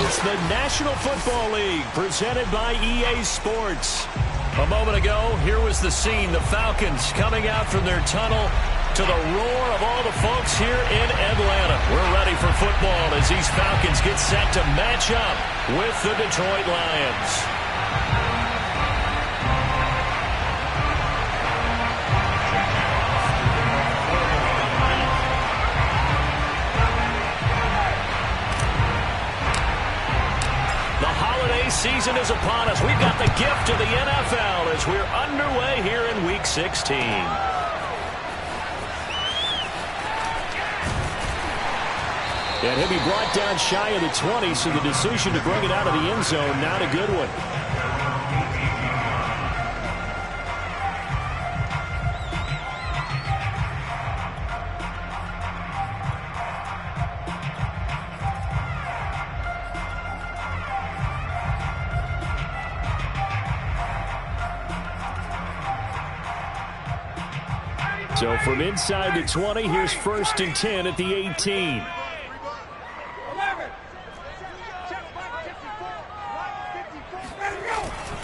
It's the National Football League presented by EA Sports. A moment ago, here was the scene. The Falcons coming out from their tunnel to the roar of all the folks here in Atlanta. We're ready for football as these Falcons get set to match up with the Detroit Lions. Season is upon us. We've got the gift of the NFL as we're underway here in Week 16. And he'll be brought down shy of the 20, so the decision to bring it out of the end zone, not a good one. So from inside the 20, here's 1st and 10 at the 18.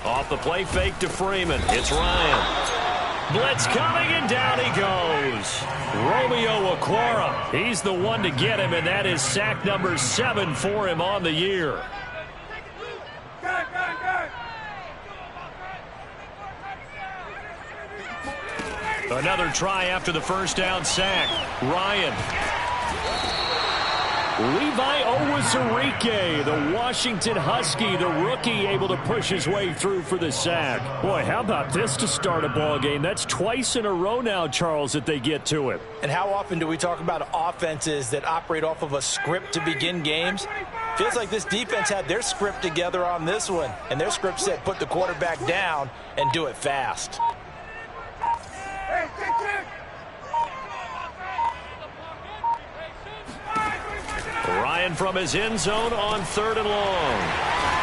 Off the play fake to Freeman. It's Ryan. Blitz coming, and down he goes. Romeo Okwara. He's the one to get him, and that is sack number 7 for him on the year. Another try after the first down sack. Ryan. Levi Owazurike, the Washington Husky, the rookie, able to push his way through for the sack. Boy, how about this to start a ball game? That's twice in a row now, Charles, that they get to it. And how often do we talk about offenses that operate off of a script to begin games? Feels like this defense had their script together on this one, and their script said put the quarterback down and do it fast. Ryan from his end zone on 3rd and long.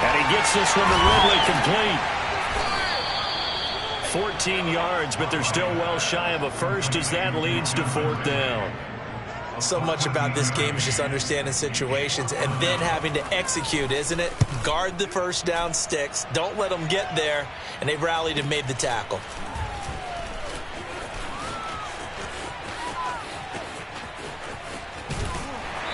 And he gets this one to Ridley complete. 14 yards, but they're still well shy of a first as that leads to 4th down. So much about this game is just understanding situations and then having to execute, isn't it? Guard the first down sticks. Don't let them get there. And they rallied and made the tackle.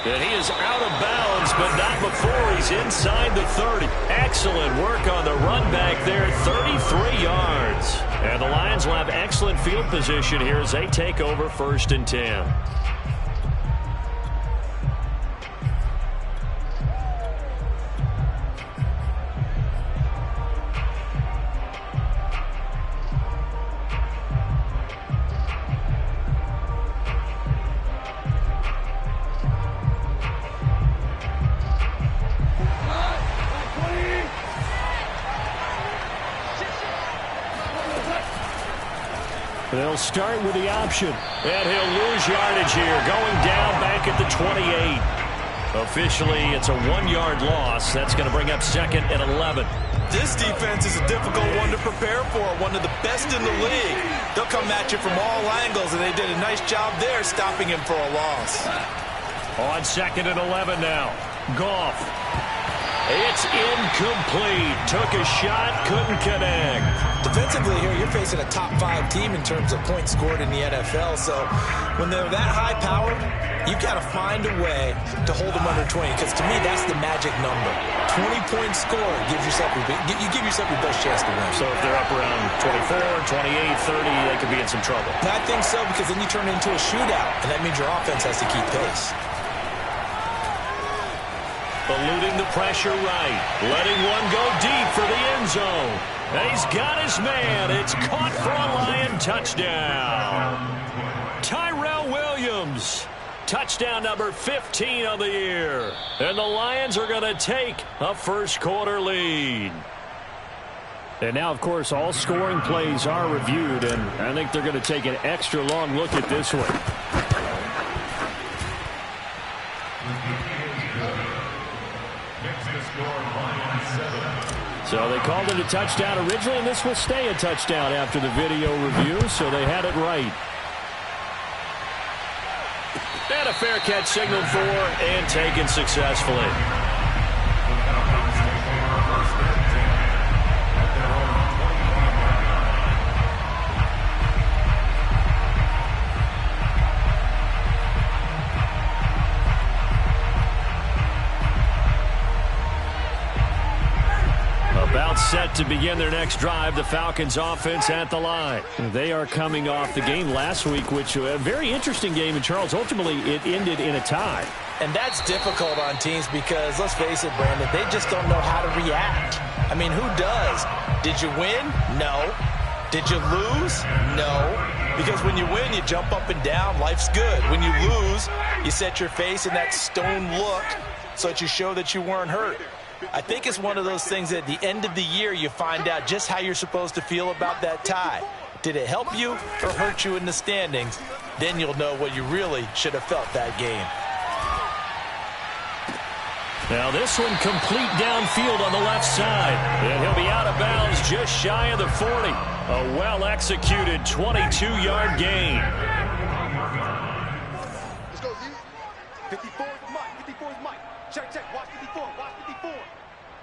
And he is out of bounds, but not before he's inside the 30. Excellent work on the run back there, 33 yards. And the Lions will have excellent field position here as they take over 1st and 10. They'll start with the option. And he'll lose yardage here, going down back at the 28. Officially, it's a 1-yard loss. That's going to bring up 2nd and 11. This defense is a difficult one to prepare for, one of the best in the league. They'll come at you from all angles, and they did a nice job there stopping him for a loss. On 2nd and 11 now. Goff. It's incomplete. Took a shot, couldn't connect. Defensively here, you're facing a top 5 team in terms of points scored in the NFL. So when they're that high-powered, you've got to find a way to hold them under 20. Because to me, that's the magic number. 20 points scored gives yourself you give yourself your best chance to win. So if they're up around 24, 28, 30, they could be in some trouble. I think so, because then you turn it into a shootout, and that means your offense has to keep pace. Eluding the pressure right. Letting one go deep for the end zone. And he's got his man. It's caught for a Lion touchdown. Tyrell Williams. Touchdown number 15 of the year. And the Lions are going to take a first-quarter lead. And now, of course, all scoring plays are reviewed, and I think they're going to take an extra long look at this one. So they called it a touchdown originally, and this will stay a touchdown after the video review, so they had it right. And a fair catch signaled for and taken successfully. It's set to begin their next drive. The Falcons offense at the line. They are coming off the game last week, which was a very interesting game. And, Charles, ultimately it ended in a tie. And that's difficult on teams because, let's face it, Brandon, they just don't know how to react. I mean, who does? Did you win? No. Did you lose? No. Because when you win, you jump up and down. Life's good. When you lose, you set your face in that stone look so that you show that you weren't hurt. I think it's one of those things that at the end of the year you find out just how you're supposed to feel about that tie. Did it help you or hurt you in the standings? Then you'll know what you really should have felt that game. Now this one complete downfield on the left side. And he'll be out of bounds just shy of the 40. A well-executed 22-yard gain. Let's go, Z. 54 is Mike. 54 is Mike. Check, check. Watch 54. Watch 54.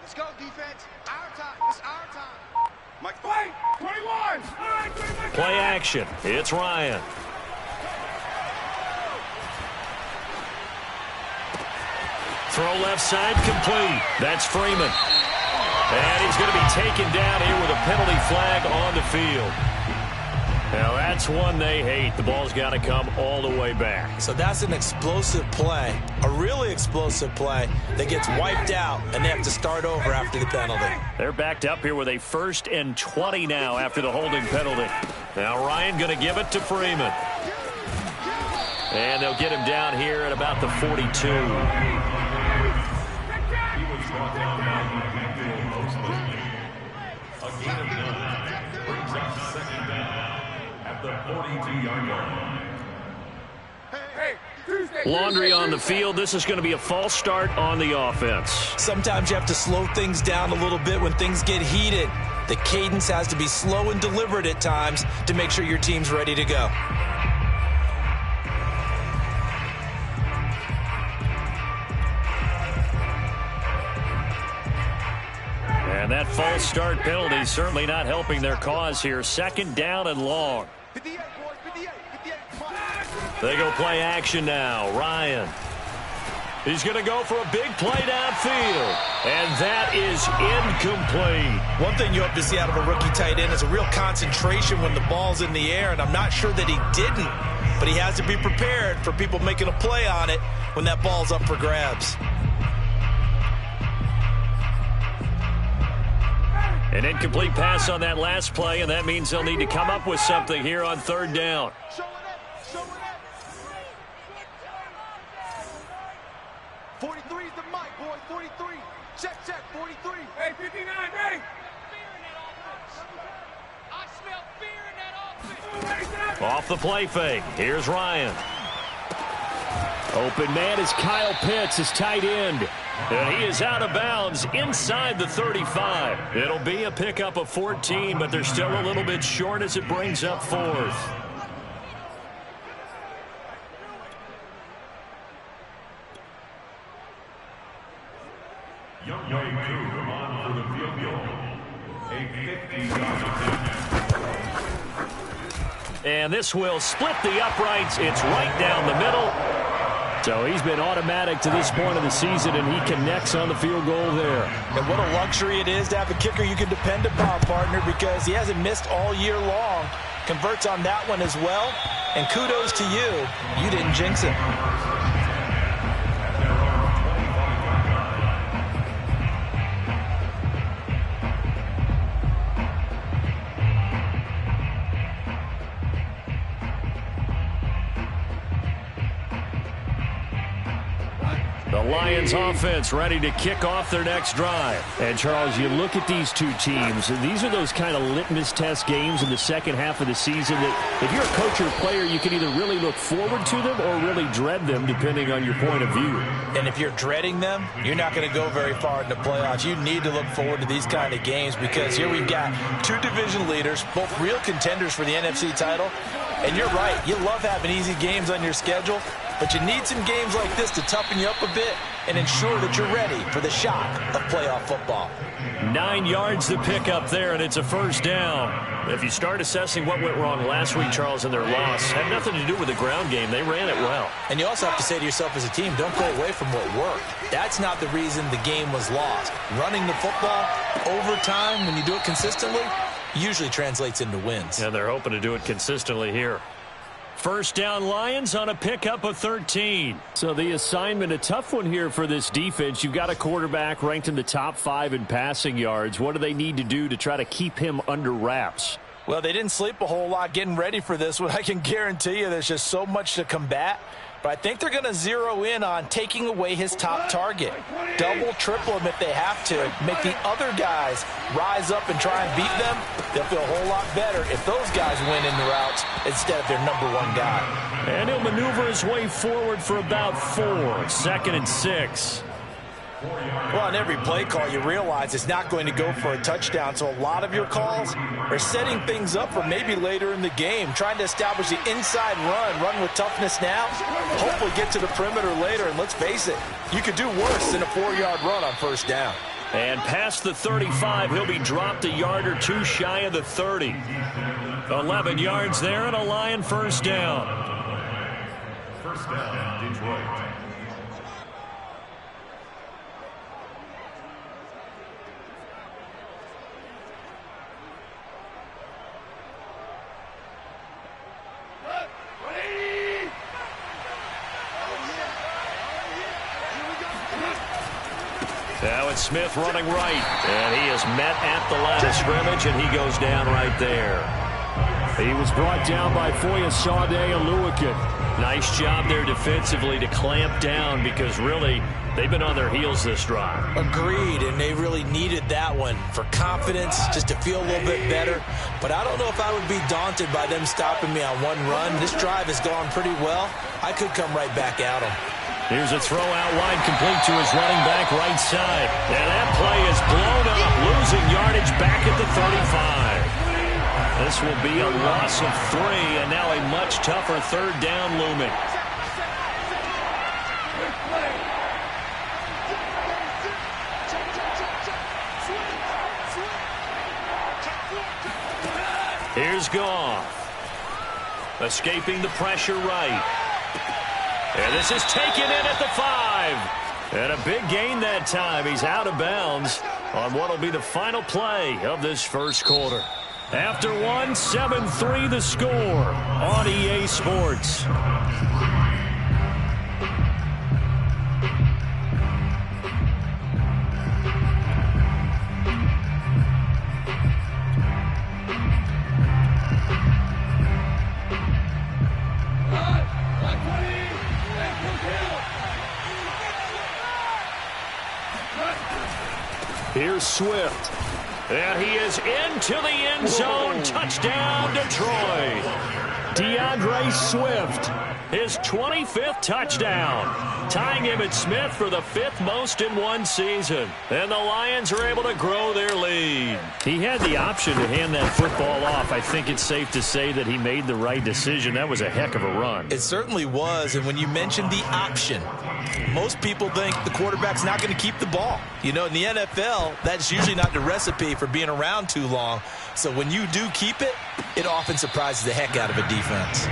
Let's go, defense. Our time. It's our time. Mike, fight. 21. All right, 21. Play action. It's Ryan. Throw left side complete. That's Freeman. And he's going to be taken down here with a penalty flag on the field. Now that's one they hate. The ball's got to come all the way back. So that's an explosive play, a really explosive play that gets wiped out, and they have to start over after the penalty. They're backed up here with a 1st and 20 now after the holding penalty. Now Ryan going to give it to Freeman. And they'll get him down here at about the 42. Laundry on the field. This is going to be a false start on the offense. Sometimes you have to slow things down a little bit when things get heated. The cadence has to be slow and deliberate at times to make sure your team's ready to go. And that false start penalty certainly not helping their cause here. 2nd down and long. 58, boys. 58. 58. They go play action now. Ryan. He's going to go for a big play downfield. And that is incomplete. One thing you hope to see out of a rookie tight end is a real concentration when the ball's in the air, and I'm not sure that he didn't, but he has to be prepared for people making a play on it when that ball's up for grabs. An incomplete pass on that last play, and that means they'll need to come up with something here on 3rd down. Show it up. Show it up. 43 is the mic, boys. 43. Check, check. 43. Hey, 59, ready? I smell fear in that offense. Off the play fake. Here's Ryan. Open man is Kyle Pitts, his tight end. And he is out of bounds inside the 35. It'll be a pickup of 14, but they're still a little bit short as it brings up 4th. Young Wei Koo on for the field goal. A 50-yard attempt. And this will split the uprights. It's right down the middle. So he's been automatic to this point of the season, and he connects on the field goal there. And what a luxury it is to have a kicker you can depend upon, partner, because he hasn't missed all year long. Converts on that one as well. And kudos to you. You didn't jinx him. The Lions offense ready to kick off their next drive. And, Charles, you look at these two teams, and these are those kind of litmus test games in the second half of the season that if you're a coach or a player, you can either really look forward to them or really dread them, depending on your point of view. And if you're dreading them, you're not going to go very far in the playoffs. You need to look forward to these kind of games because here we've got 2 division leaders, both real contenders for the NFC title. And you're right, you love having easy games on your schedule, but you need some games like this to toughen you up a bit and ensure that you're ready for the shock of playoff football. 9 yards to pick up there, and it's a first down. If you start assessing what went wrong last week, Charles, in their loss, had nothing to do with the ground game. They ran it well. And you also have to say to yourself as a team, don't go away from what worked. That's not the reason the game was lost. Running the football over time, when you do it consistently, usually translates into wins. And they're hoping to do it consistently here. First down, Lions on a pickup of 13. So the assignment, a tough one here for this defense. You've got a quarterback ranked in the top 5 in passing yards. What do they need to do to try to keep him under wraps? Well, they didn't sleep a whole lot getting ready for this one. I can guarantee you there's just so much to combat. But I think they're going to zero in on taking away his top target. Double, triple him if they have to. Make the other guys rise up and try and beat them. They'll feel a whole lot better if those guys win in the routes instead of their number 1 guy. And he'll maneuver his way forward for about 4. 2nd and 6. Well, on every play call, you realize it's not going to go for a touchdown. So a lot of your calls are setting things up for maybe later in the game, trying to establish the inside run with toughness now, hopefully get to the perimeter later. And let's face it, you could do worse than a 4-yard run on first down. And past the 35, he'll be dropped a yard or 2 shy of the 30. 11 yards there and a Lion first down. First down, Detroit. Now it's Smith running right, and he is met at the line of scrimmage, and he goes down right there. He was brought down by Foyesade and Lewican. Nice job there defensively to clamp down because really they've been on their heels this drive. Agreed, and they really needed that one for confidence, just to feel a little bit better. But I don't know if I would be daunted by them stopping me on one run. This drive has gone pretty well. I could come right back at them. Here's a throw out wide, complete to his running back right side. And that play is blown up, losing yardage back at the 35. This will be a loss of 3, and now a much tougher 3rd down looming. Here's Goff. Escaping the pressure right. And this is taken in at the 5. And a big gain that time. He's out of bounds on what will be the final play of this first quarter. After 1, 7-3 the score on EA Sports. Here's Swift. And he is into the end zone. Touchdown, Detroit. DeAndre Swift, his 25th touchdown, tying Emmitt Smith for the 5th most in one season. And the Lions are able to grow their lead. He had the option to hand that football off. I think it's safe to say that he made the right decision. That was a heck of a run. It certainly was, and when you mentioned the option, most people think the quarterback's not going to keep the ball. You know, in the NFL, that's usually not the recipe for being around too long. So when you do keep it, it often surprises the heck out of a defense.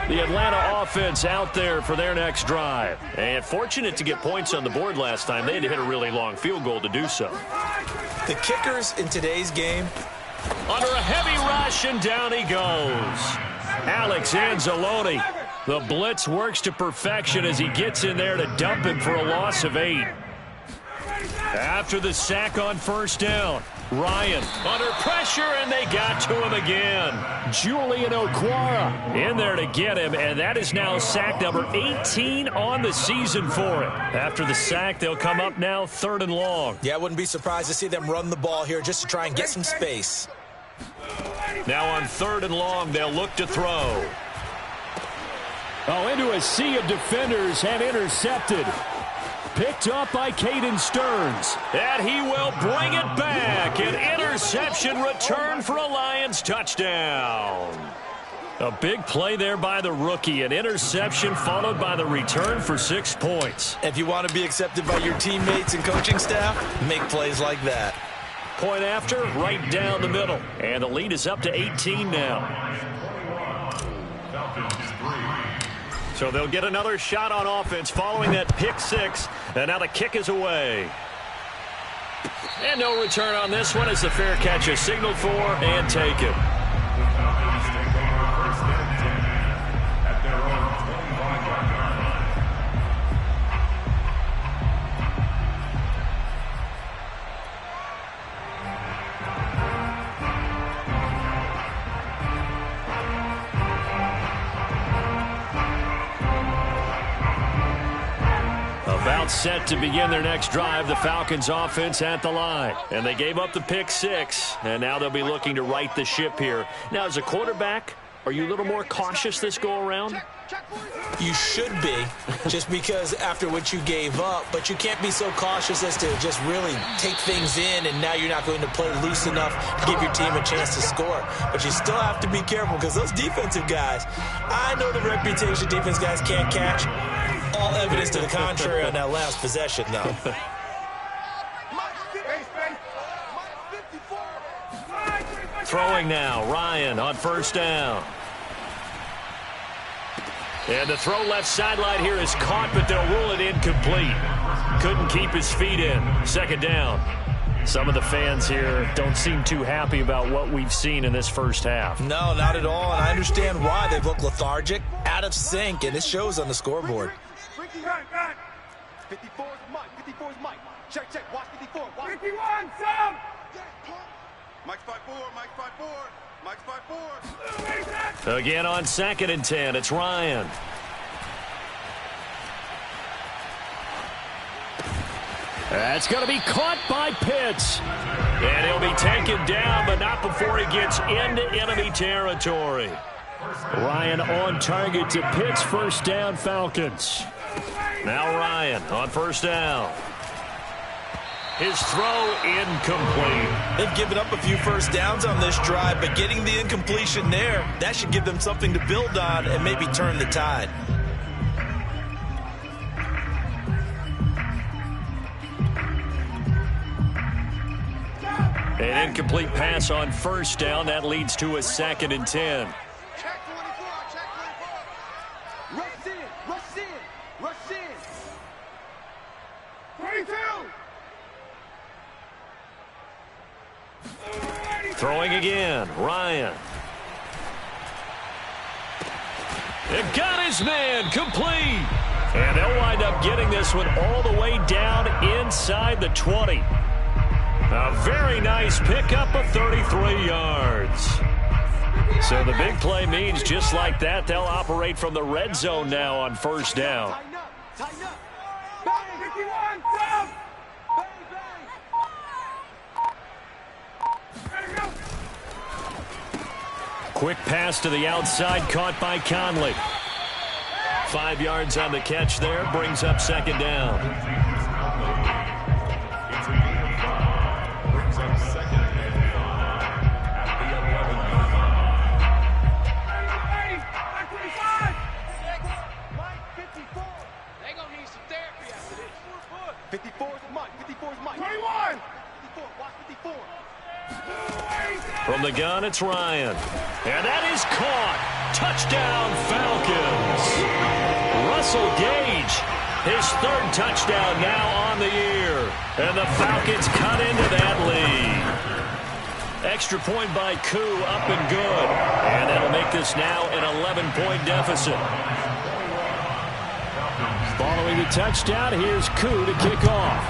The Atlanta offense out there for their next drive. And fortunate to get points on the board last time. They had to hit a really long field goal to do so. The kickers in today's game. Under a heavy rush, and down he goes. Alex Anzalone. The blitz works to perfection as he gets in there to dump him for a loss of 8. After the sack on first down, Ryan under pressure, and they got to him again. Julian Okwara in there to get him, and that is now sack number 18 on the season for him. After the sack, they'll come up now 3rd and long. Yeah, I wouldn't be surprised to see them run the ball here just to try and get some space. Now on 3rd and long, they'll look to throw. Oh, into a sea of defenders and intercepted. picked up by Caden Stearns. And he will bring it back. An interception return for a Lions touchdown. A big play there by the rookie. An interception followed by the return for 6 points. If you want to be accepted by your teammates and coaching staff, make plays like that. Point after, right down the middle. And the lead is up to 18 now. So they'll get another shot on offense following that pick 6. And now the kick is away. And no return on this one as the fair catch is signaled for and taken. About set to begin their next drive, the Falcons offense at the line. And they gave up the pick 6, and now they'll be looking to right the ship here. Now, as a quarterback, are you a little more cautious this go-around? You should be, just because after what you gave up, but you can't be so cautious as to just really take things in, and now you're not going to play loose enough to give your team a chance to score. But you still have to be careful because those defensive guys, I know the reputation defense guys can't catch. All evidence to the contrary on that last possession, though. Throwing now, Ryan on first down. And the throw left sideline here is caught, but they'll rule it incomplete. Couldn't keep his feet in. Second down. Some of the fans here don't seem too happy about what we've seen in this first half. No, not at all, and I understand why. They've looked lethargic, out of sync, and it shows on the scoreboard. 54 is Mike. 54 is Mike. Check, check. Watch 54. Watch 51, Sam! Mike's 5-4. Mike's 5-4. Mike's 5-4. Again on 2nd and 10, it's Ryan. That's going to be caught by Pitts. And he'll be taken down, but not before he gets into enemy territory. Ryan on target to Pitts. First down, Falcons. Now Ryan on first down. His throw incomplete. They've given up a few first downs on this drive, but getting the incompletion there, that should give them something to build on and maybe turn the tide. An incomplete pass on first down. That leads to a 2nd and 10. Check 24. Check 24. Rush in. Rush in. Rush in. 22. Throwing again, Ryan. It got his man, complete. And they'll wind up getting this one all the way down inside the 20. A very nice pickup of 33 yards. So the big play means just like that, they'll operate from the red zone now on first down. Tighten up. Tighten up. Bang. 51, Sam. Bang, bang. Quick pass to the outside, caught by Conley. 5 yards on the catch there, brings up 2nd down. From the gun, it's Ryan. And that is caught. Touchdown, Falcons. Russell Gage, his 3rd touchdown now on the year. And the Falcons cut into that lead. Extra point by Koo, up and good. And that'll make this now an 11-point deficit. Following the touchdown, here's Koo to kick off.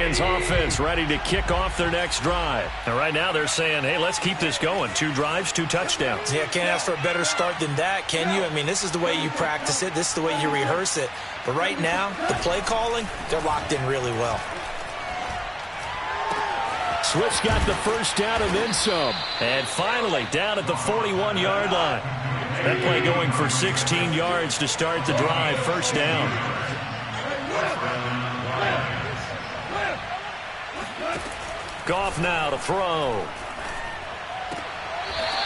Lions offense ready to kick off their next drive. And right now they're saying, hey, let's keep this going. 2 drives, 2 touchdowns. Yeah, can't ask for a better start than that, can you? I mean, this is the way you practice it. This is the way you rehearse it. But right now, the play calling, they're locked in really well. Swift's got the first down and then some. And finally, down at the 41-yard line. That play going for 16 yards to start the drive. First down. Goff now to throw.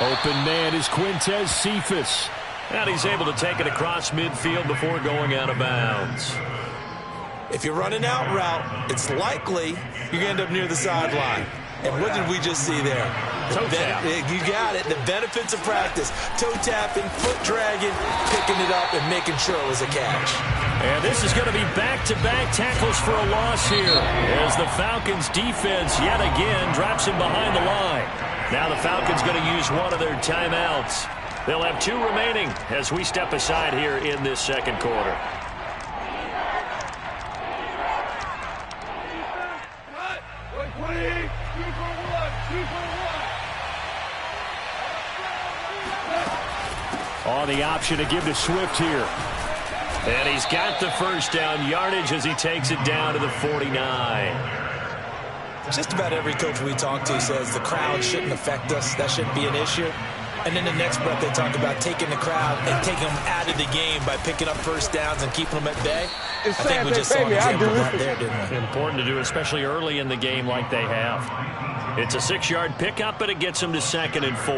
Open man is Quintez Cephas. And he's able to take it across midfield before going out of bounds. If you're running out route, it's likely you're going to end up near the sideline. And what did we just see there? Toe tap. You got it. The benefits of practice. Toe tapping, foot dragging, picking it up, and making sure it was a catch. And this is going to be back-to-back tackles for a loss here as the Falcons defense yet again drops him behind the line. Now the Falcons going to use one of their timeouts. They'll have 2 remaining as we step aside here in this second quarter. On the option to give to Swift here. And he's got the first down yardage as he takes it down to the 49. Just about every coach we talk to says the crowd shouldn't affect us. That shouldn't be an issue. And in the next breath, they talk about taking the crowd and taking them out of the game by picking up first downs and keeping them at bay. I think we just saw an example of that there, didn't we? Important to do, especially early in the game like they have. It's a 6-yard pickup, but it gets them to 2nd and 4.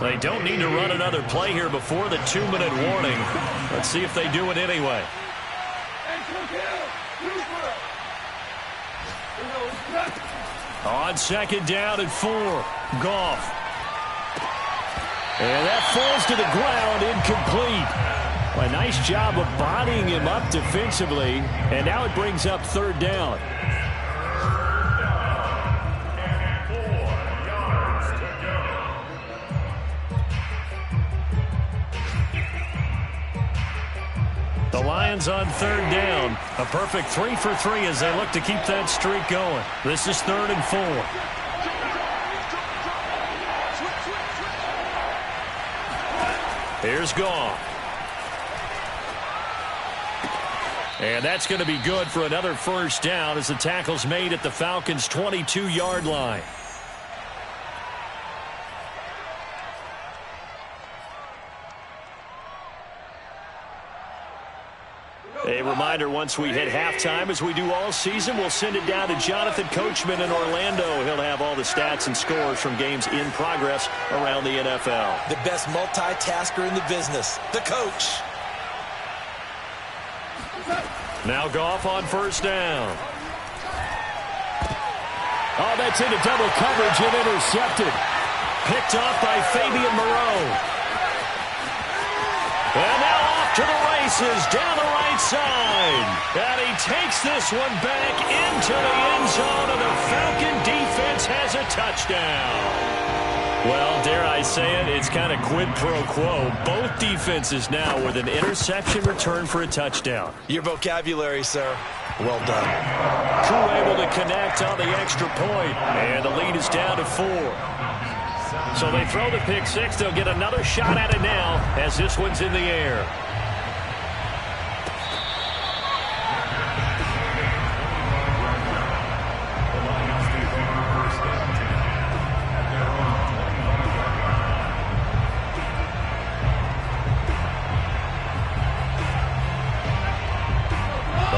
They don't need to run another play here before the 2-minute warning. Let's see if they do it anyway. On 2nd down and 4, Goff. And that falls to the ground, incomplete. A nice job of bodying him up defensively, and now it brings up 3rd down. The Lions on 3rd down. A perfect 3 for 3 as they look to keep that streak going. This is 3rd and 4. Here's Goff. And that's going to be good for another first down as the tackle's made at the Falcons' 22-yard line. A reminder, once we hit halftime, as we do all season, we'll send it down to Jonathan Coachman in Orlando. He'll have all the stats and scores from games in progress around the NFL. The best multitasker in the business, the coach. Now Goff on first down. Oh, that's into double coverage and intercepted. Picked off by Fabian Moreau. And now off to the races down the right side. And he takes this one back into the end zone, and the Falcon defense has a touchdown. Well, dare I say it, it's kind of quid pro quo. Both defenses now with an interception return for a touchdown. Your vocabulary, sir. Well done. Crew able to connect on the extra point, and the lead is down to 4. So they throw the pick 6. They'll get another shot at it now as this one's in the air.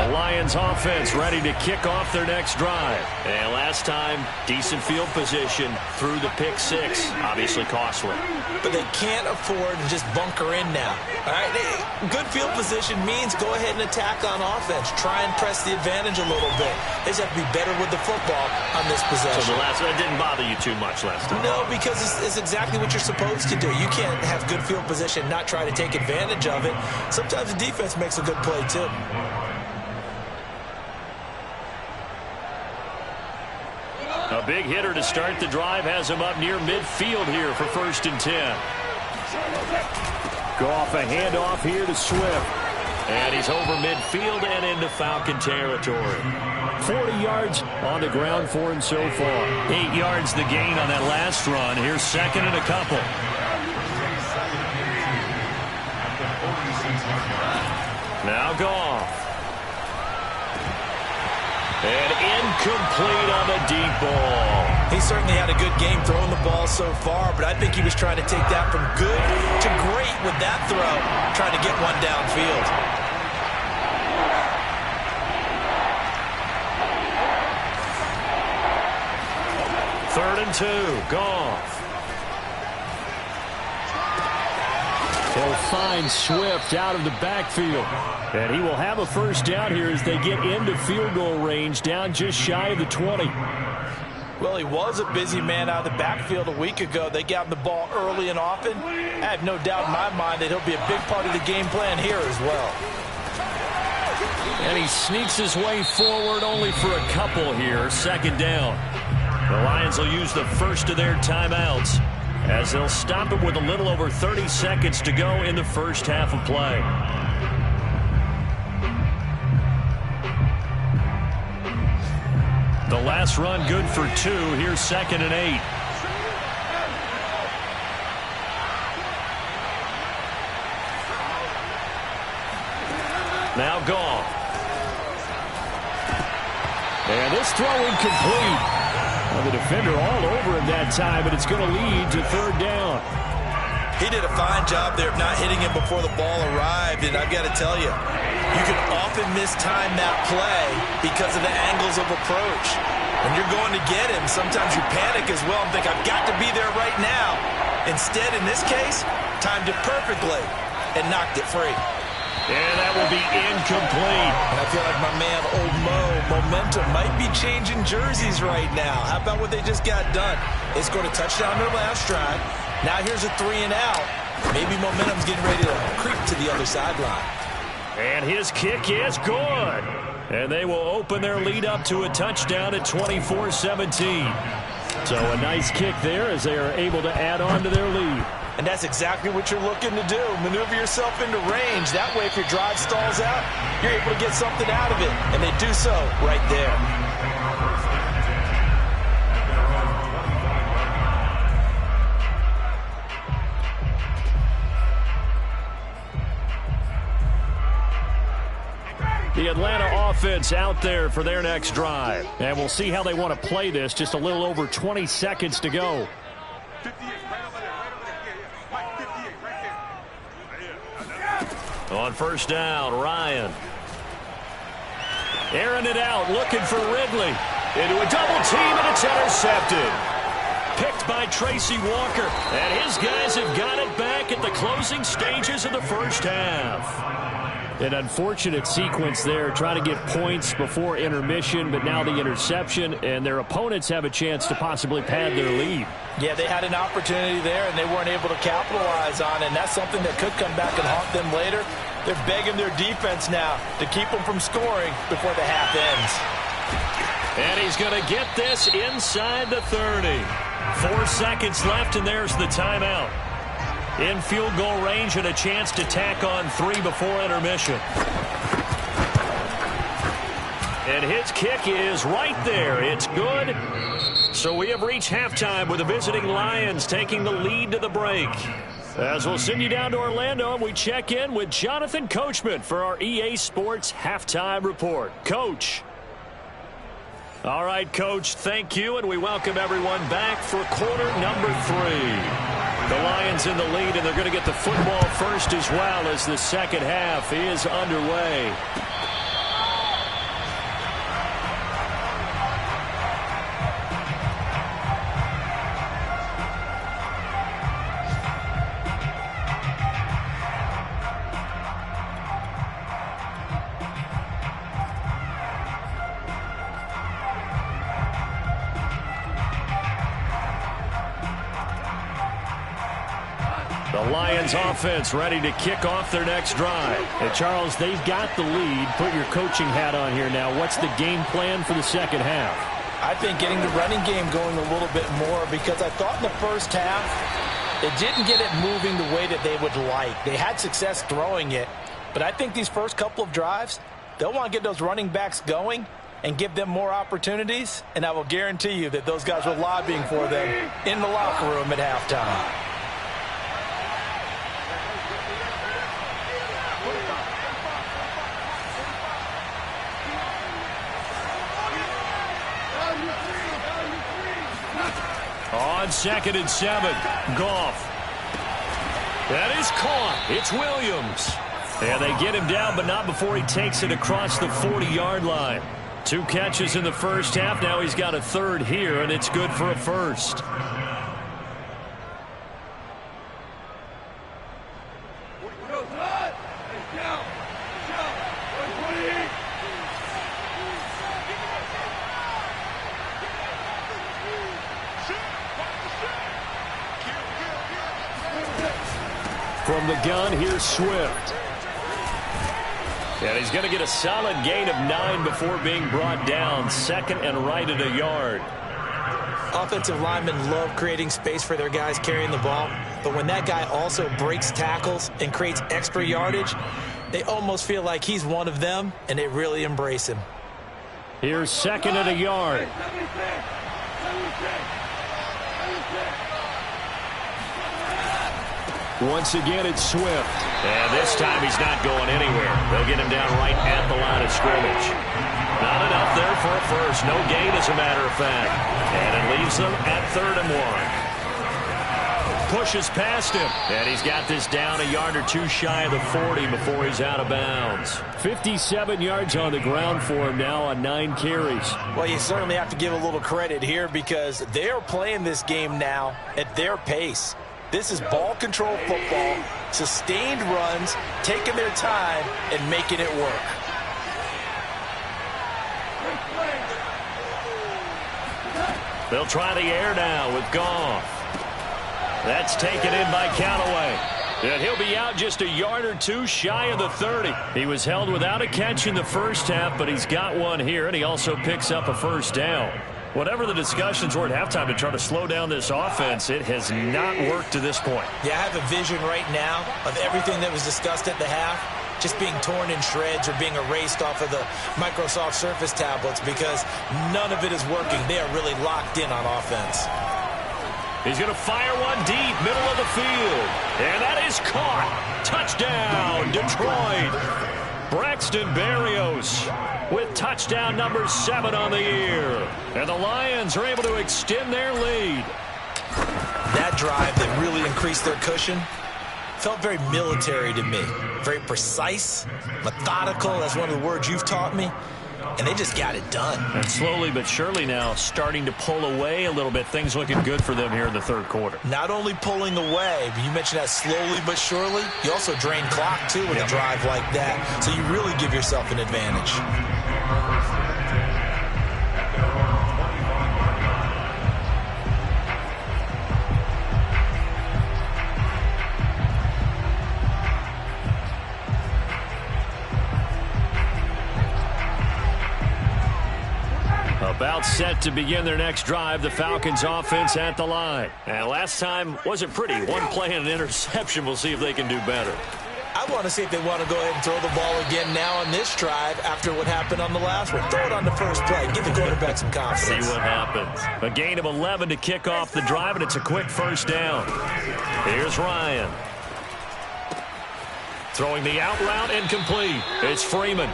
Lions offense ready to kick off their next drive. And last time, decent field position through the pick 6. Obviously costly. But they can't afford to just bunker in now. All right, good field position means go ahead and attack on offense. Try and press the advantage a little bit. They just have to be better with the football on this possession. So that didn't bother you too much last time? No, because it's exactly what you're supposed to do. You can't have good field position, not try to take advantage of it. Sometimes the defense makes a good play too. A big hitter to start the drive has him up near midfield here for 1st and 10. Goff a handoff here to Swift. And he's over midfield and into Falcon territory. 40 yards on the ground for him so far. 8 yards the gain on that last run. Here's second and a couple. Now Goff. And incomplete on the deep ball. He certainly had a good game throwing the ball so far, but I think he was trying to take that from good to great with that throw, trying to get one downfield. Third and 2, Goff. He'll find Swift out of the backfield. And he will have a first down here as they get into field goal range, down just shy of the 20. Well, he was a busy man out of the backfield a week ago. They got him the ball early and often. I have no doubt in my mind that he'll be a big part of the game plan here as well. And he sneaks his way forward only for a couple here. Second down. The Lions will use the first of their timeouts as they'll stop it with a little over 30 seconds to go in the first half of play. The last run good for 2. Here's second and 8. Now Goff. And this throw incomplete. Well, the defender all over him that time, but it's going to lead to third down. He did a fine job there of not hitting him before the ball arrived, and I've got to tell you, you can often mistime that play because of the angles of approach. When you're going to get him, sometimes you panic as well and think, I've got to be there right now. Instead, in this case, timed it perfectly and knocked it free. And that will be incomplete. And I feel like my man, Old Mo, momentum might be changing jerseys right now. How about what they just got done? They scored a touchdown their last drive. Now here's a 3 and out. Maybe momentum's getting ready to creep to the other sideline. And his kick is good. And they will open their lead up to a touchdown at 24-17. So a nice kick there as they are able to add on to their lead. And that's exactly what you're looking to do. Maneuver yourself into range. That way, if your drive stalls out, you're able to get something out of it. And they do so right there. The Atlanta offense out there for their next drive. And we'll see how they want to play this. Just a little over 20 seconds to go. 58, right over there, right over there. Yeah. Mike, 58, right there. On first down, Ryan. Airing it out, looking for Ridley. Into a double team, and it's intercepted. Picked by Tracy Walker. And his guys have got it back at the closing stages of the first half. An unfortunate sequence there, trying to get points before intermission, but now the interception, and their opponents have a chance to possibly pad their lead. Yeah, they had an opportunity there, and they weren't able to capitalize on it, and that's something that could come back and haunt them later. They're begging their defense now to keep them from scoring before the half ends. And he's going to get this inside the 30. 4 seconds left, and there's the timeout. In field goal range and a chance to tack on 3 before intermission. And his kick is right there. It's good. So we have reached halftime with the visiting Lions taking the lead to the break. As we'll send you down to Orlando, and we check in with Jonathan Coachman for our EA Sports Halftime Report. Coach. All right, Coach, thank you, and we welcome everyone back for quarter number 3. The Lions in the lead, and they're going to get the football first as well as the second half is underway. The Lions offense ready to kick off their next drive. And Charles, they've got the lead. Put your coaching hat on here now. What's the game plan for the second half? I think getting the running game going a little bit more, because I thought in the first half it didn't get it moving the way that they would like. They had success throwing it, But I think these first couple of drives, they'll want to get those running backs going and give them more opportunities. And I will guarantee you that those guys were lobbying for them in the locker room at halftime. On 2nd and 7, Goff. That is caught. It's Williams. And they get him down, but not before he takes it across the 40-yard line. 2 catches in the first half. Now he's got a third here, and it's good for a first. From the gun, here's Swift. And he's going to get a solid gain of 9 before being brought down. 2nd and right at a yard. Offensive linemen love creating space for their guys carrying the ball. But when that guy also breaks tackles and creates extra yardage, they almost feel like he's one of them, and they really embrace him. Here's 2nd and a yard. Once again, it's Swift. And this time he's not going anywhere. They'll get him down right at the line of scrimmage. Not enough there for a first. No gain, as a matter of fact. And it leaves them at 3rd and 1. Pushes past him. And he's got this down a yard or 2 shy of the 40 before he's out of bounds. 57 yards on the ground for him now on 9 carries. Well, you certainly have to give a little credit here because they are playing this game now at their pace. This is ball control football, sustained runs, taking their time, and making it work. They'll try the air now with Goff. That's taken in by Callaway. And he'll be out just a yard or 2 shy of the 30. He was held without a catch in the first half, but he's got one here, and he also picks up a first down. Whatever the discussions were at halftime to try to slow down this offense, it has not worked to this point. Yeah, I have a vision right now of everything that was discussed at the half just being torn in shreds or being erased off of the Microsoft Surface tablets because none of it is working. They are really locked in on offense. He's going to fire one deep, middle of the field. And that is caught. Touchdown, Detroit. Braxton Berrios with touchdown number 7 on the year. And the Lions are able to extend their lead. That drive that really increased their cushion felt very military to me. Very precise, methodical. That's one of the words you've taught me. And they just got it done. And slowly but surely now starting to pull away a little bit. Things looking good for them here in the 3rd quarter. Not only pulling away, but you mentioned that slowly but surely. You also drain clock, too, with a drive like that. So you really give yourself an advantage. About set to begin their next drive, the Falcons offense at the line. And last time wasn't pretty. One play and an interception. We'll see if they can do better. I want to see if they want to go ahead and throw the ball again now on this drive after what happened on the last one. Throw it on the first play. Give the quarterback some confidence. See what happens. A gain of 11 to kick off the drive, and it's a quick first down. Here's Ryan. Throwing the out route, incomplete. It's Freeman.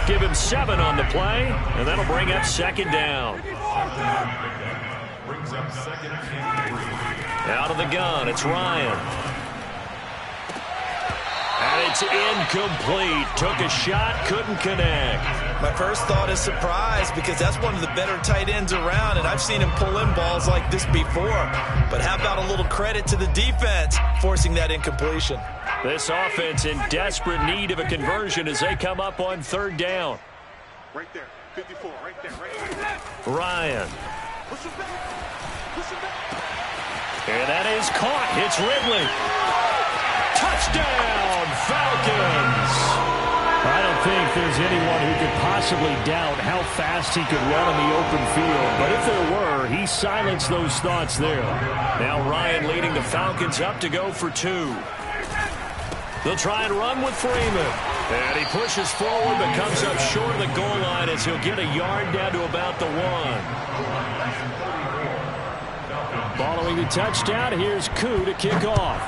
Give him 7 on the play, and that'll bring up 2nd down. Brings up 2nd and 3. Out of the gun, it's Ryan. And it's incomplete. Took a shot, couldn't connect. My first thought is surprise because that's one of the better tight ends around, and I've seen him pull in balls like this before. But how about a little credit to the defense forcing that incompletion? This offense in desperate need of a conversion as they come up on 3rd down. Right there, 54, right there, right there. Ryan. Push him back. Push him back. And that is caught. It's Ridley. Touchdown, Falcons. I don't think there's anyone who could possibly doubt how fast he could run in the open field. But if there were, he silenced those thoughts there. Now Ryan leading the Falcons up to go for 2. They'll try and run with Freeman. And he pushes forward but comes up short of the goal line as he'll get a yard down to about the 1. Following the touchdown, here's Koo to kick off.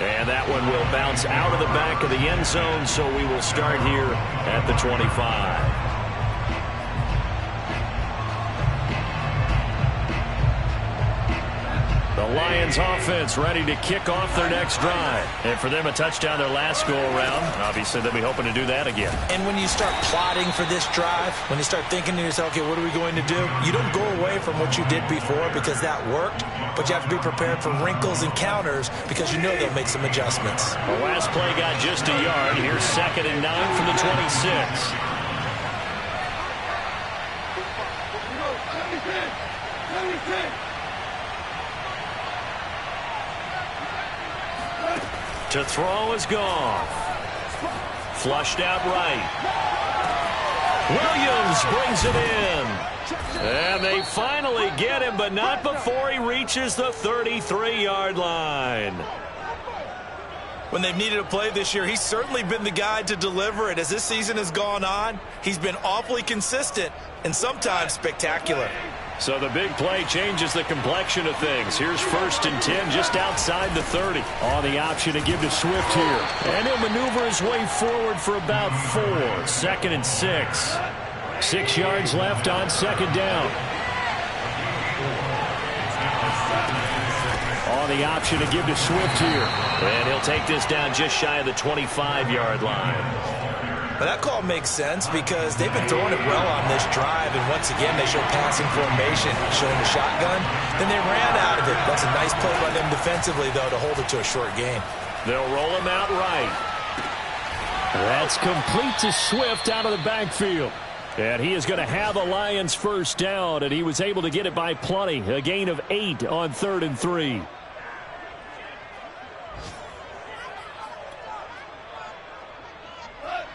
And that one will bounce out of the back of the end zone, so we will start here at the 25. The Lions offense ready to kick off their next drive. And for them, a touchdown their last go-around. Obviously, they'll be hoping to do that again. And when you start plotting for this drive, when you start thinking to yourself, okay, what are we going to do? You don't go away from what you did before because that worked, but you have to be prepared for wrinkles and counters because you know they'll make some adjustments. The last play got just a yard. Here's 2nd and 9 from the 26. To throw is gone. Flushed out right. Williams brings it in. And they finally get him, but not before he reaches the 33-yard line. When they've needed a play this year, he's certainly been the guy to deliver it. As this season has gone on, he's been awfully consistent and sometimes spectacular. So the big play changes the complexion of things. Here's 1st and 10 just outside the 30. On the option to give to Swift here. And he'll maneuver his way forward for about 4. 2nd and 6. 6 yards left on 2nd down. On the option to give to Swift here. And he'll take this down just shy of the 25-yard line. But that call makes sense because they've been throwing it well on this drive, and once again they show passing formation, showing the shotgun. Then they ran out of it. That's a nice play by them defensively, though, to hold it to a short gain. They'll roll him out right. That's complete to Swift out of the backfield. And he is going to have the Lions 1st down, and he was able to get it by plenty. A gain of 8 on 3rd and 3.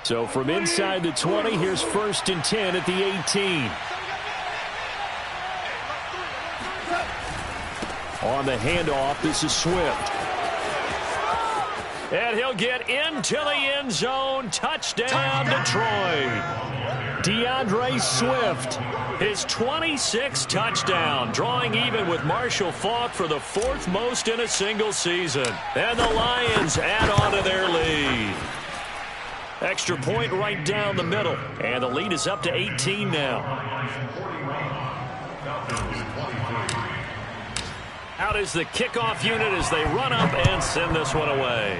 So from inside the 20, here's 1st and 10 at the 18. On the handoff, this is Swift. And he'll get into the end zone. Touchdown, Detroit. DeAndre Swift. His 26th touchdown, drawing even with Marshall Faulk for the 4th most in a single season. And the Lions add on to their lead. Extra point right down the middle. And the lead is up to 18 now. Out is the kickoff unit as they run up and send this one away.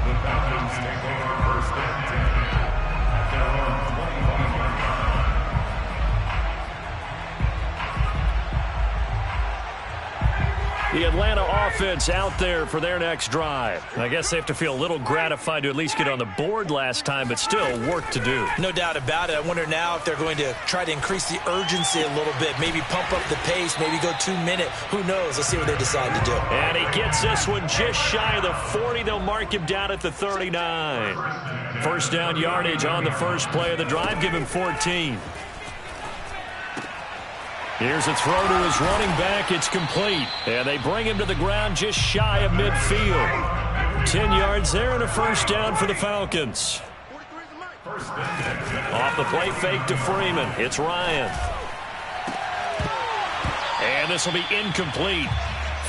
The Falcons take over 1st and 10. Their own 25-yard line. The Atlanta offense out there for their next drive. I guess they have to feel a little gratified to at least get on the board last time, but still work to do. No doubt about it. I wonder now if they're going to try to increase the urgency a little bit, maybe pump up the pace, maybe go 2-minute. Who knows? Let's see what they decide to do. And he gets this one just shy of the 40. They'll mark him down at the 39. 1st down yardage on the first play of the drive. Give him 14. Here's a throw to his running back. It's complete. And they bring him to the ground just shy of midfield. 10 yards there and a 1st down for the Falcons. Off the play fake to Freeman. It's Ryan. And this will be incomplete.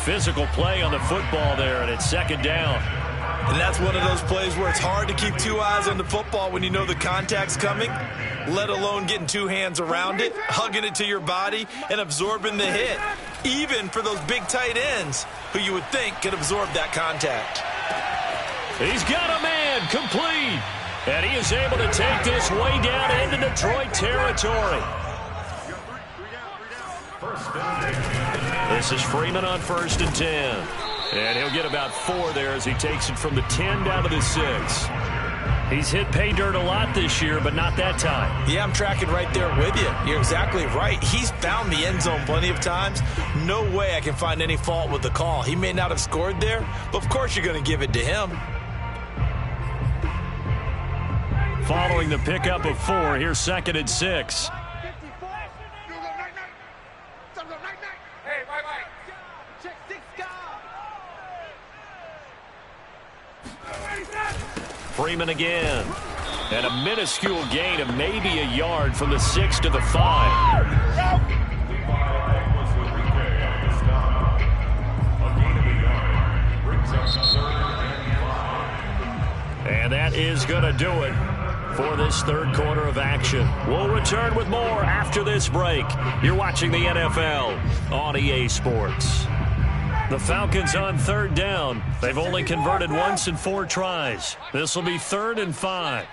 Physical play on the football there, and it's 2nd down. And that's one of those plays where it's hard to keep 2 eyes on the football when you know the contact's coming, let alone getting 2 hands around it, hugging it to your body, and absorbing the hit, even for those big tight ends who you would think could absorb that contact. He's got a man, complete. And he is able to take this way down into Detroit territory. This is Freeman on 1st and 10. And he'll get about 4 there as he takes it from the 10 down to the 6. He's hit pay dirt a lot this year, but not that time. Yeah, I'm tracking right there with you. You're exactly right. He's found the end zone plenty of times. No way I can find any fault with the call. He may not have scored there, but of course you're going to give it to him. following the pickup of 4. Here's 2nd and 6. Freeman again. And a minuscule gain of maybe a yard from the 6 to the 5. And that is going to do it for this third quarter of action. We'll return with more after this break. You're watching the NFL on EA Sports. The Falcons on 3rd down. They've only converted once in 4 tries. This will be 3rd and 5.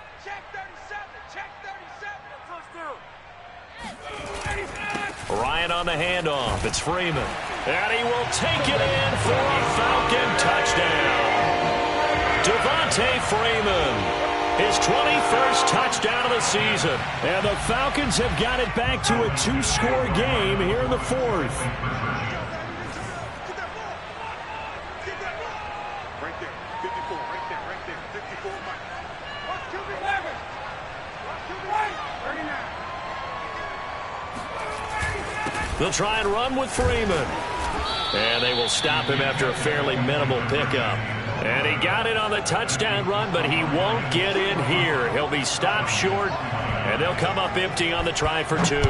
Ryan on the handoff. It's Freeman. And he will take it in for a Falcon touchdown. Devontae Freeman, his 21st touchdown of the season. And the Falcons have got it back to a 2-score game here in the 4th. They'll try and run with Freeman. And they will stop him after a fairly minimal pickup. And he got it on the touchdown run, but he won't get in here. He'll be stopped short, and they'll come up empty on the try for 2.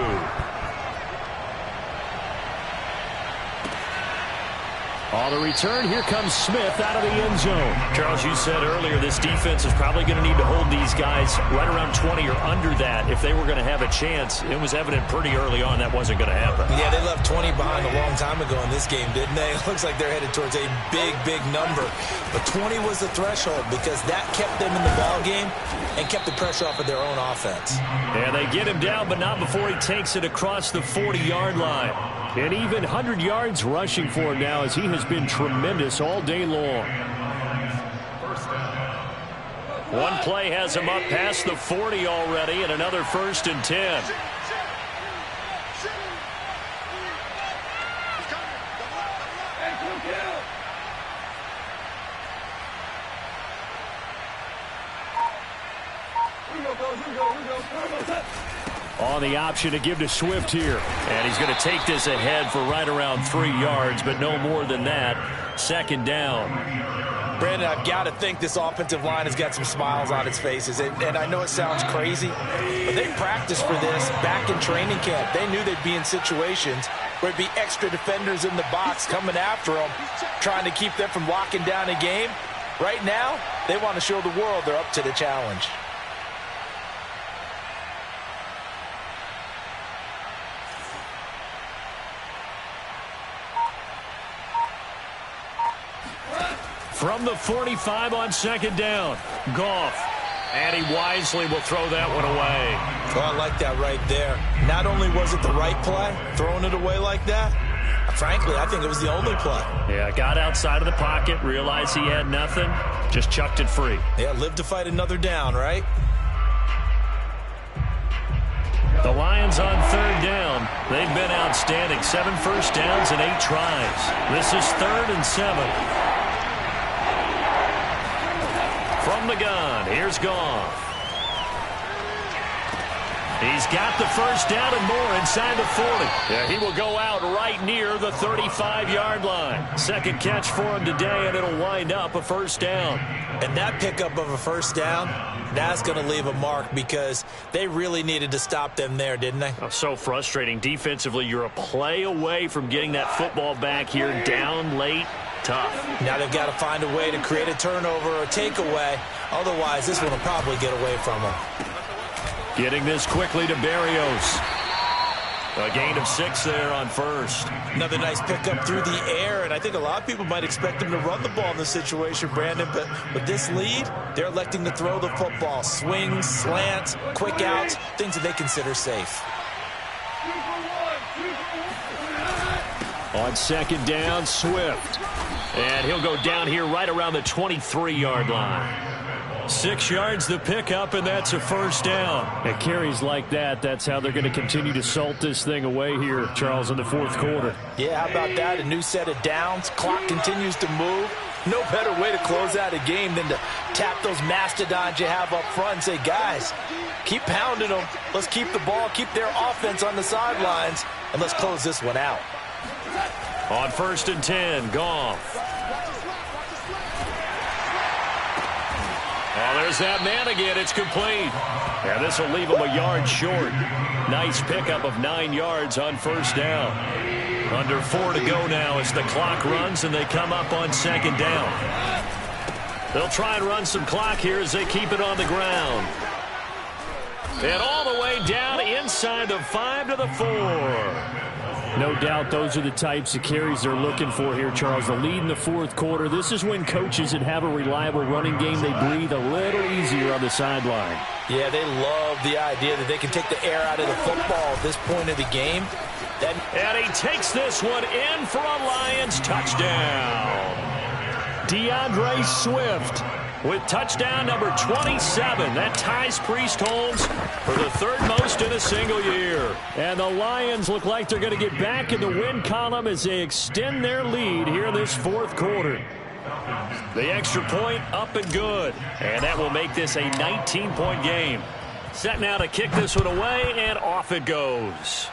On the return, here comes Smith out of the end zone. Charles, you said earlier this defense is probably going to need to hold these guys right around 20 or under that if they were going to have a chance. It was evident pretty early on that wasn't going to happen. Yeah, they left 20 behind a long time ago in this game, didn't they? It looks like they're headed towards a big, big number. But 20 was the threshold because that kept them in the ball game and kept the pressure off of their own offense. And they get him down, but not before he takes it across the 40-yard line. And even 100 yards rushing for him now as he has been tremendous all day long. One play has him up past the 40 already, and another 1st and 10. On the option to give to Swift here. And he's going to take this ahead for right around 3 yards, but no more than that. 2nd down. Brandon, I've got to think this offensive line has got some smiles on its faces. And I know it sounds crazy, but they practiced for this back in training camp. They knew they'd be in situations where there'd be extra defenders in the box coming after them, trying to keep them from locking down a game. Right now, they want to show the world they're up to the challenge. From the 45 on 2nd down, Goff. And he wisely will throw that one away. Oh, I like that right there. Not only was it the right play, throwing it away like that, frankly, I think it was the only play. Yeah, got outside of the pocket, realized he had nothing, just chucked it free. Yeah, live to fight another down, right? The Lions on 3rd down. They've been outstanding. 7 first downs and 8 tries. This is 3rd and 7. From the gun, here's Goff. He's got the first down and more inside the 40. Yeah, he will go out right near the 35-yard line. Second catch for him today, and it'll wind up a 1st down. And that pickup of a 1st down, that's going to leave a mark because they really needed to stop them there, didn't they? Oh, so frustrating. Defensively, you're a play away from getting that football back here down late. Tough. Now they've got to find a way to create a turnover or a takeaway. Otherwise, this one will probably get away from them. Getting this quickly to Berrios. A gain of 6 there on 1st. Another nice pickup through the air, and I think a lot of people might expect him to run the ball in this situation, Brandon, but with this lead, they're electing to throw the football. Swings, slants, quick outs, things that they consider safe. On 2nd down, Swift. And he'll go down here right around the 23-yard line. 6 yards the pickup, and that's a 1st down. At carries like that, that's how they're going to continue to salt this thing away here, Charles, in the 4th quarter. Yeah, how about that? A new set of downs. Clock continues to move. No better way to close out a game than to tap those mastodons you have up front and say, guys, keep pounding them. Let's keep the ball, keep their offense on the sidelines, and let's close this one out. On 1st and 10, Goff. Oh, there's that man again. It's complete. And this will leave him a yard short. Nice pickup of 9 yards on 1st down. Under 4 to go now as the clock runs and they come up on 2nd down. They'll try and run some clock here as they keep it on the ground. And all the way down inside the 5 to the 4. No doubt those are the types of carries they're looking for here, Charles. The lead in the 4th quarter. This is when coaches that have a reliable running game, they breathe a little easier on the sideline. Yeah, they love the idea that they can take the air out of the football at this point of the game. And he takes this one in for a Lions touchdown. DeAndre Swift with touchdown number 27. That ties Priest Holmes for the 3rd most in a single year. And the Lions look like they're going to get back in the win column as they extend their lead here in this 4th quarter. The extra point up and good. And that will make this a 19-point game. Set now to kick this one away, and off it goes.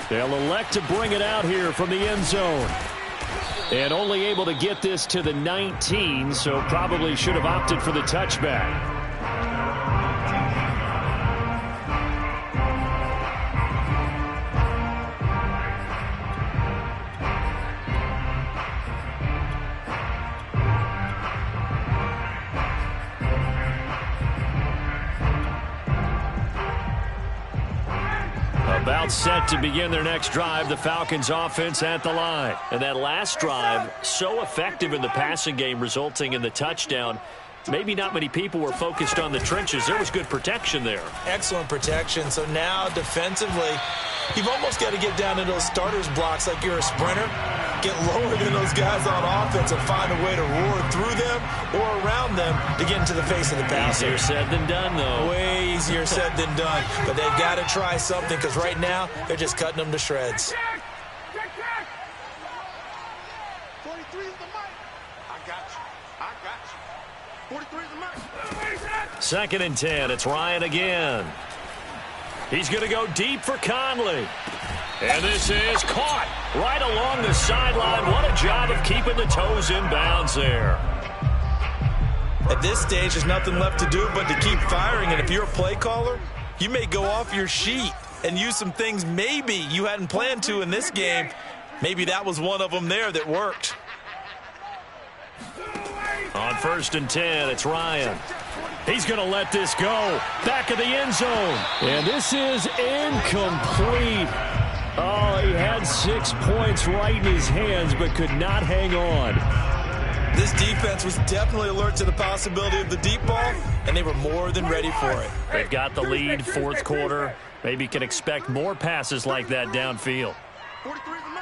They'll elect to bring it out here from the end zone. And only able to get this to the 19, so probably should have opted for the touchback. About set to begin their next drive, the Falcons offense at the line. And that last drive, so effective in the passing game, resulting in the touchdown. Maybe not many people were focused on the trenches. There was good protection there. Excellent protection. So now defensively, you've almost got to get down to those starters blocks like you're a sprinter. Get lower than those guys on offense and find a way to roar through them or around them to get into the face of the passer. Easier said than done, though. Way easier said than done. But they've got to try something because right now they're just cutting them to shreds. 43 is the mic. I got you. 43 is the mic. 2nd and 10. It's Ryan again. He's going to go deep for Conley. And this is caught right along the sideline. What a job of keeping the toes in bounds there. At this stage, there's nothing left to do but to keep firing. And if you're a play caller, you may go off your sheet and use some things maybe you hadn't planned to in this game. Maybe that was one of them there that worked. On 1st and 10, it's Ryan. He's going to let this go. Back of the end zone. And this is incomplete. Oh, he had 6 points right in his hands, but could not hang on. This defense was definitely alert to the possibility of the deep ball, and they were more than ready for it. They've got the lead, 4th quarter. Maybe can expect more passes like that downfield. 43 is the mic.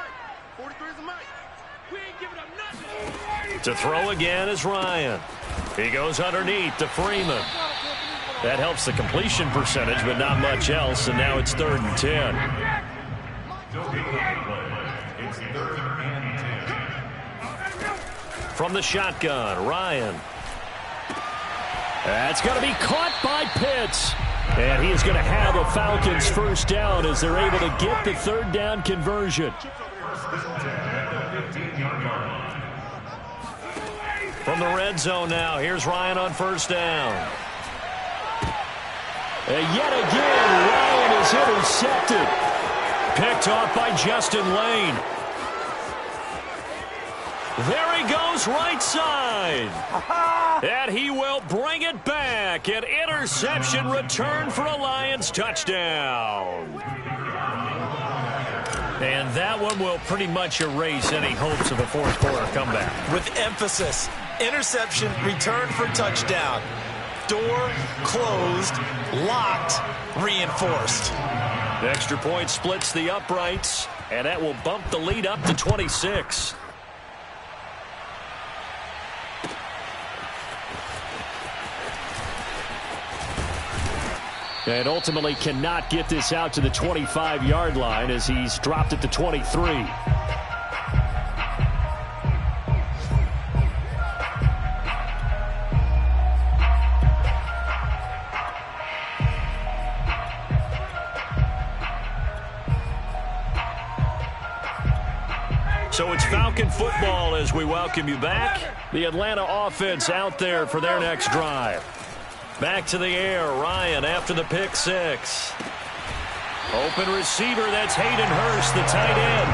43 is the mic. We ain't giving up nothing. To throw again is Ryan. He goes underneath to Freeman. That helps the completion percentage, but not much else, and now it's 3rd and 10. It's 3rd and 10. From the shotgun, Ryan. That's going to be caught by Pitts. And he is going to have a Falcons 1st down as they're able to get the 3rd down conversion. From the red zone now, here's Ryan on 1st down. And yet again, Ryan is intercepted. Picked off by Justin Lane. There he goes right side. And he will bring it back. An interception return for a Lions touchdown. And that one will pretty much erase any hopes of a 4th quarter comeback. With emphasis, interception, return for touchdown. Door closed, locked, reinforced. The extra point splits the uprights, and that will bump the lead up to 26. And ultimately cannot get this out to the 25-yard line as he's dropped it to 23. So it's Falcon football as we welcome you back. The Atlanta offense out there for their next drive. Back to the air, Ryan after the pick six. Open receiver, that's Hayden Hurst, the tight end.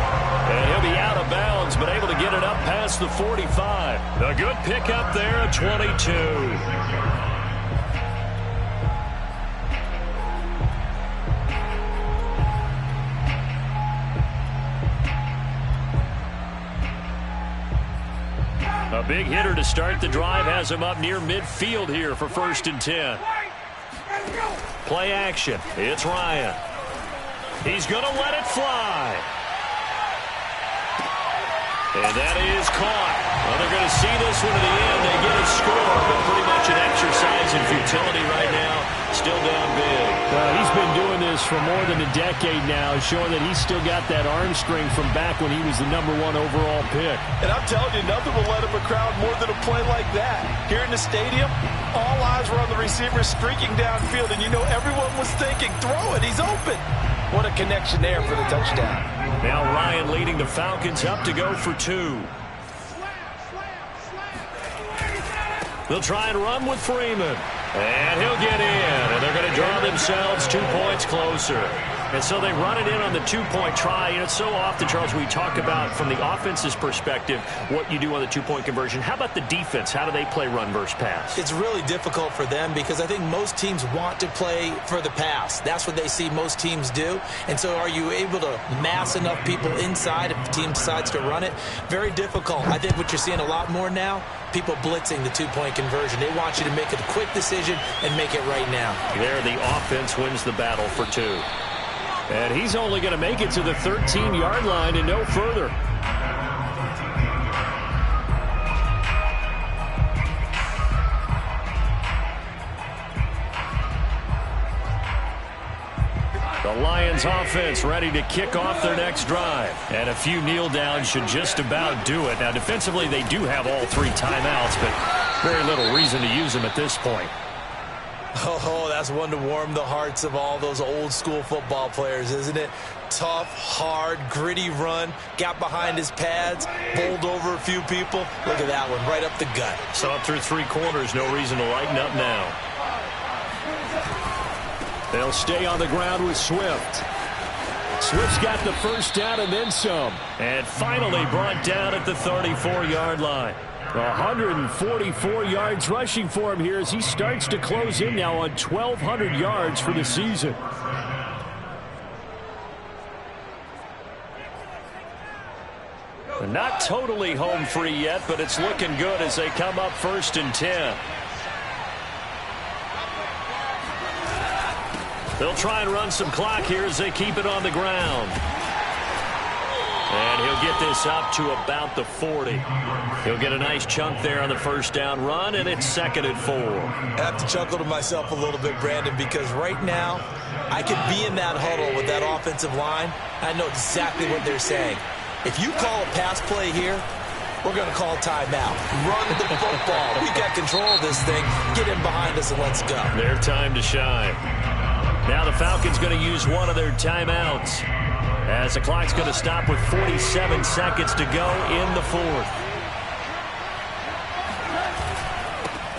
And he'll be out of bounds, but able to get it up past the 45. A good pickup there at 22. A big hitter to start the drive has him up near midfield here for 1st and 10. Play action. It's Ryan. He's going to let it fly. And that is caught. Well, they're going to see this one to the end. They get a score, but pretty much an exercise in futility right now. Still down big. He's been doing this for more than a decade now, showing that he's still got that arm strength from back when he was the #1 overall pick. And I'm telling you, nothing will let him a crowd more than a play like that. Here in the stadium, all eyes were on the receiver streaking downfield, and you know everyone was thinking, throw it, he's open. What a connection there for the touchdown. Now Ryan leading the Falcons up to go for 2. They'll try and run with Freeman. And he'll get in. And they're going to draw themselves 2 points closer. And so they run it in on the 2-point try. You know, so often, Charles, we talk about from the offense's perspective what you do on the 2-point conversion. How about the defense? How do they play run versus pass? It's really difficult for them because I think most teams want to play for the pass. That's what they see most teams do. And so are you able to mass enough people inside if the team decides to run it? Very difficult. I think what you're seeing a lot more now, people blitzing the 2-point conversion. They want you to make a quick decision and make it right now. There, the offense wins the battle for 2. And he's only going to make it to the 13-yard line and no further. The Lions offense ready to kick off their next drive. And a few kneel downs should just about do it. Now, defensively, they do have all 3 timeouts, but very little reason to use them at this point. Oh, that's one to warm the hearts of all those old school football players, isn't it? Tough, hard, gritty run, got behind his pads, bowled over a few people. Look at that one, right up the gut. Saw it through 3 quarters, no reason to lighten up now. They'll stay on the ground with Swift. Swift's got the first down and then some. And finally brought down at the 34-yard line. 144 yards rushing for him here as he starts to close in now on 1,200 yards for the season. Not totally home free yet, but it's looking good as they come up 1st and 10. They'll try and run some clock here as they keep it on the ground. And he'll get this up to about the 40. He'll get a nice chunk there on the first down run, and it's 2nd and 4. I have to chuckle to myself a little bit, Brandon, because right now I could be in that huddle with that offensive line. I know exactly what they're saying. If you call a pass play here, we're going to call timeout. Run the football. We got control of this thing. Get in behind us and let's go. Their time to shine. Now the Falcons going to use one of their timeouts, as the clock's going to stop with 47 seconds to go in the 4th.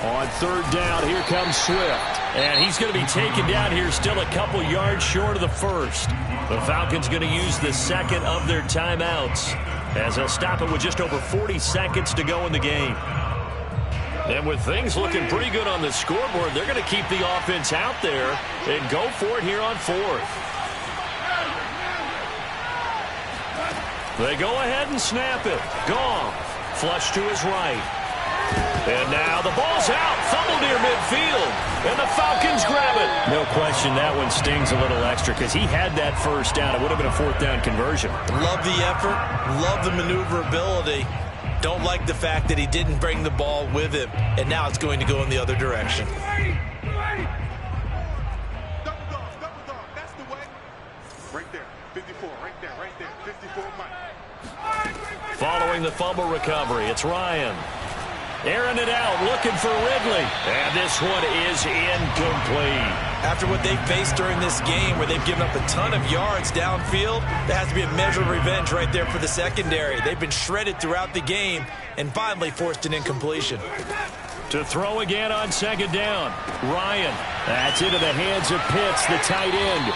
On 3rd down, here comes Swift. And he's going to be taken down here still a couple yards short of the 1st. The Falcons going to use the 2nd of their timeouts, as they'll stop it with just over 40 seconds to go in the game. And with things looking pretty good on the scoreboard, they're going to keep the offense out there and go for it here on 4th. They go ahead and snap it. Goff, flush to his right. And now the ball's out. Fumble near midfield. And the Falcons grab it. No question that one stings a little extra because he had that first down. It would have been a 4th down conversion. Love the effort. Love the maneuverability. Don't like the fact that he didn't bring the ball with him. And now it's going to go in the other direction. Double dog. That's the way. Right there. 54. Right there. 54, Mike. Following the fumble recovery, it's Ryan. Airing it out, looking for Ridley. And this one is incomplete. After what they've faced during this game, where they've given up a ton of yards downfield, there has to be a measure of revenge right there for the secondary. They've been shredded throughout the game and finally forced an incompletion. To throw again on second down. Ryan. That's into the hands of Pitts, the tight end.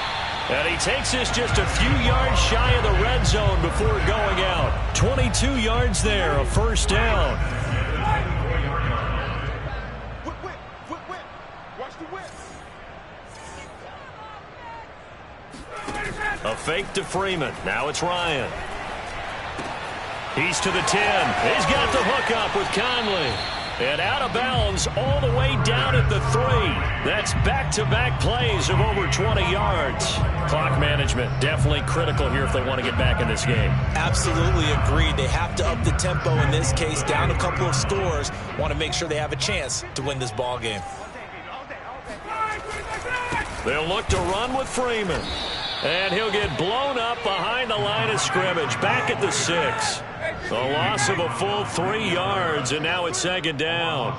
And he takes this just a few yards shy of the red zone before going out. 22 yards there, a first down. Whip. Watch the whip. A fake to Freeman. Now it's Ryan. He's to the 10. He's got the hook up with Conley. And out of bounds all the way down at the 3. That's back-to-back plays of over 20 yards. Clock management definitely critical here if they want to get back in this game. Absolutely agreed. They have to up the tempo in this case, down a couple of scores. Want to make sure they have a chance to win this ball game. They'll look to run with Freeman. And he'll get blown up behind the line of scrimmage, back at the 6. A loss of a full 3 yards, and now it's second down.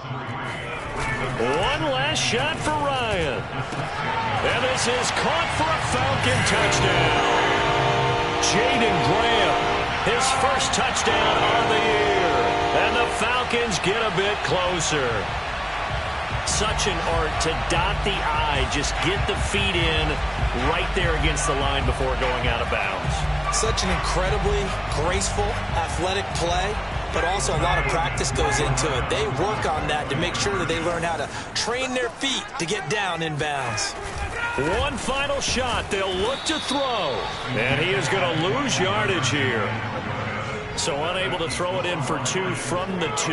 One last shot for Ryan. And this is caught for a Falcon touchdown. Jaden Graham, his first touchdown of the year. And the Falcons get a bit closer. Such an art to dot the I, just get the feet in right there against the line before going out of bounds. Such an incredibly graceful, athletic play, but also a lot of practice goes into it. They work on that to make sure that they learn how to train their feet to get down in bounds. One final shot. They'll look to throw. And he is going to lose yardage here. So unable to throw it in for 2 from the 2.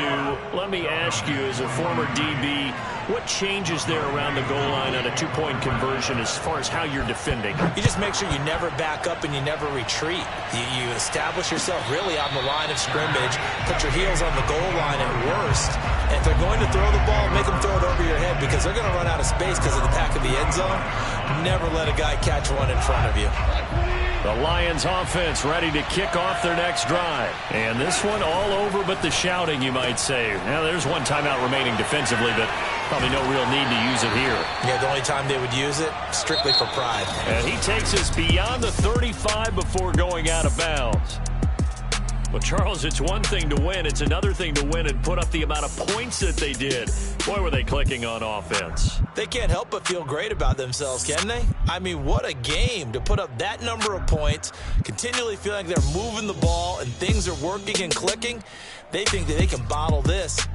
Let me ask you, as a former DB, what changes there around the goal line on a 2-point conversion as far as how you're defending? You just make sure you never back up and you never retreat. You establish yourself really on the line of scrimmage, put your heels on the goal line at worst. And if they're going to throw the ball, make them throw it over your head because they're going to run out of space because of the back of the end zone. Never let a guy catch one in front of you. The Lions offense ready to kick off their next drive. And this one all over but the shouting, you might say. Now, there's one timeout remaining defensively, but probably no real need to use it here. Yeah, the only time they would use it, strictly for pride. And he takes us beyond the 35 before going out of bounds. Well, Charles, it's one thing to win. It's another thing to win and put up the amount of points that they did. Boy, were they clicking on offense. They can't help but feel great about themselves, can they? I mean, what a game to put up that number of points, continually feeling like they're moving the ball and things are working and clicking. They think that they can bottle this